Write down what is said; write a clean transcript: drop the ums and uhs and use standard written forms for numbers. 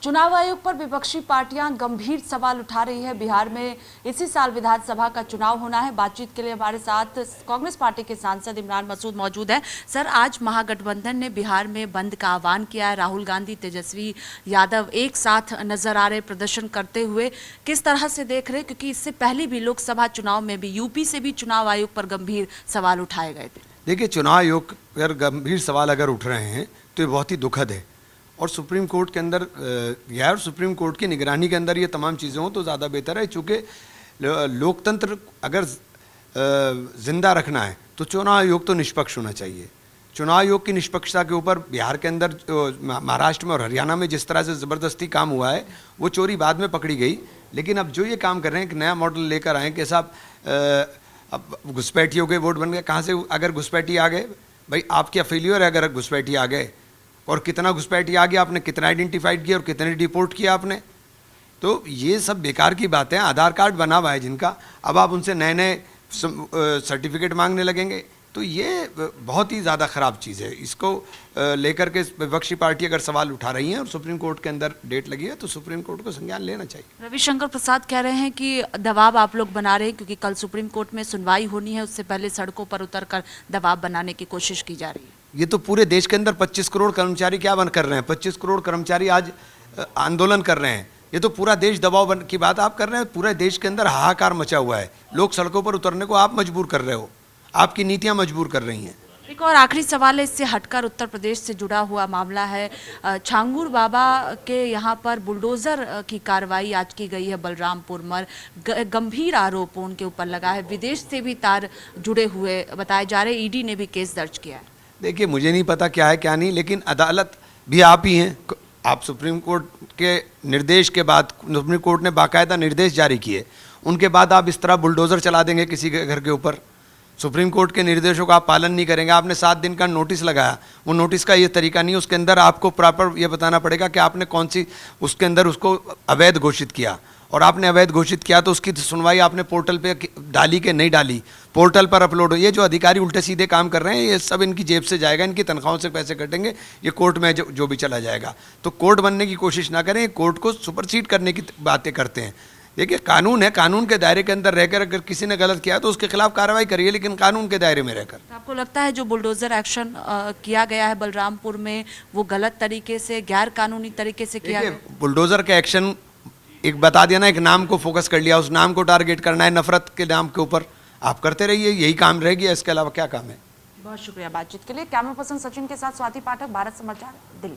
चुनाव आयोग पर विपक्षी पार्टियां गंभीर सवाल उठा रही है। बिहार में इसी साल विधानसभा का चुनाव होना है। बातचीत के लिए हमारे साथ कांग्रेस पार्टी के सांसद इमरान मसूद मौजूद हैं। सर, आज महागठबंधन ने बिहार में बंद का आह्वान किया है। राहुल गांधी, तेजस्वी यादव एक साथ नजर आ रहे प्रदर्शन करते हुए, किस तरह से देख रहे? क्योंकि इससे पहले भी लोकसभा चुनाव में भी यूपी से भी चुनाव आयोग पर गंभीर सवाल उठाए गए थे। देखिए, चुनाव आयोग पर गंभीर सवाल अगर उठ रहे हैं तो ये बहुत ही दुखद है और सुप्रीम कोर्ट के अंदर या सुप्रीम कोर्ट की निगरानी के अंदर ये तमाम चीज़ें हों तो ज़्यादा बेहतर है। चूँकि लोकतंत्र अगर जिंदा रखना है तो चुनाव आयोग तो निष्पक्ष होना चाहिए। चुनाव आयोग की निष्पक्षता के ऊपर बिहार के अंदर, महाराष्ट्र में और हरियाणा में जिस तरह से ज़बरदस्ती काम हुआ है वो चोरी बाद में पकड़ी गई। लेकिन अब जो ये काम कर रहे हैं, एक नया मॉडल लेकर आए कि साहब अब घुसपैठियों के वोट बन गए। कहाँ से अगर घुसपैठी आ गए? भाई आपके फेलियर है अगर घुसपैठी आ गए, और कितना घुसपैठी आ गया, आपने कितना आइडेंटिफाइड किया और कितने डिपोर्ट किया आपने। तो ये सब बेकार की बातें हैं। आधार कार्ड बना हुआ है जिनका, अब आप उनसे नए नए सर्टिफिकेट मांगने लगेंगे तो ये बहुत ही ज़्यादा ख़राब चीज़ है। इसको लेकर के विपक्षी पार्टी अगर सवाल उठा रही हैं और सुप्रीम कोर्ट के अंदर डेट लगी है तो सुप्रीम कोर्ट को संज्ञान लेना चाहिए। रविशंकर प्रसाद कह रहे हैं कि दबाव आप लोग बना रहे हैं क्योंकि कल सुप्रीम कोर्ट में सुनवाई होनी है, उससे पहले सड़कों पर उतरकर दबाव बनाने की कोशिश की जा रही है। ये तो पूरे देश के अंदर 25 करोड़ कर्मचारी क्या बन कर रहे हैं? 25 करोड़ कर्मचारी आज आंदोलन कर रहे हैं। ये तो पूरा देश दबाव की बात आप कर रहे हैं। पूरे देश के अंदर हाहाकार मचा हुआ है। लोग सड़कों पर उतरने को आप मजबूर कर रहे हो, आपकी नीतियां मजबूर कर रही हैं। एक और आखिरी सवाल है, इससे हटकर उत्तर प्रदेश से जुड़ा हुआ मामला है। छांगुर बाबा के यहाँ पर बुलडोजर की कार्रवाई आज की गई है बलरामपुर में। गंभीर आरोप उनके ऊपर लगा है। विदेश से भी तार जुड़े हुए बताए जा रहे। ईडी ने भी केस दर्ज किया है। देखिए, मुझे नहीं पता क्या है क्या नहीं, लेकिन अदालत भी आप ही हैं। आप सुप्रीम कोर्ट के निर्देश के बाद, सुप्रीम कोर्ट ने बाकायदा निर्देश जारी किए, उनके बाद आप इस तरह बुलडोज़र चला देंगे किसी के घर के ऊपर? सुप्रीम कोर्ट के निर्देशों का आप पालन नहीं करेंगे। आपने 7 दिन का नोटिस लगाया, वो नोटिस का ये तरीका नहीं, उसके अंदर आपको प्रॉपर ये बताना पड़ेगा कि आपने कौन सी उसके अंदर उसको अवैध घोषित किया, और आपने अवैध घोषित किया तो उसकी सुनवाई आपने पोर्टल पे डाली कि नहीं डाली, पोर्टल पर अपलोड हो। ये जो अधिकारी उल्टे सीधे काम कर रहे हैं ये सब इनकी जेब से जाएगा, इनकी तनख्वाहों से पैसे कटेंगे, ये कोर्ट में जो भी चला जाएगा। तो कोर्ट बनने की कोशिश ना करें, कोर्ट को सुपरसीड करने की बातें करते हैं। देखिए, कानून है, कानून के दायरे के अंदर रहकर अगर किसी ने गलत किया तो उसके खिलाफ कार्रवाई करिए, लेकिन कानून के दायरे में रहकर। तो आपको लगता है जो बुलडोजर एक्शन किया गया है बलरामपुर में वो गलत तरीके से, गैर कानूनी तरीके से किया गया? बुलडोजर का एक्शन एक बता दिया ना, एक नाम को फोकस कर लिया, उस नाम को टारगेट करना है नफरत के नाम के ऊपर। आप करते रहिए, यही काम रहेगी, इसके अलावा क्या काम है? बहुत शुक्रिया बातचीत के लिए। कैमरा पर्सन सचिन के साथ स्वाति पाठक, भारत समाचार, दिल्ली।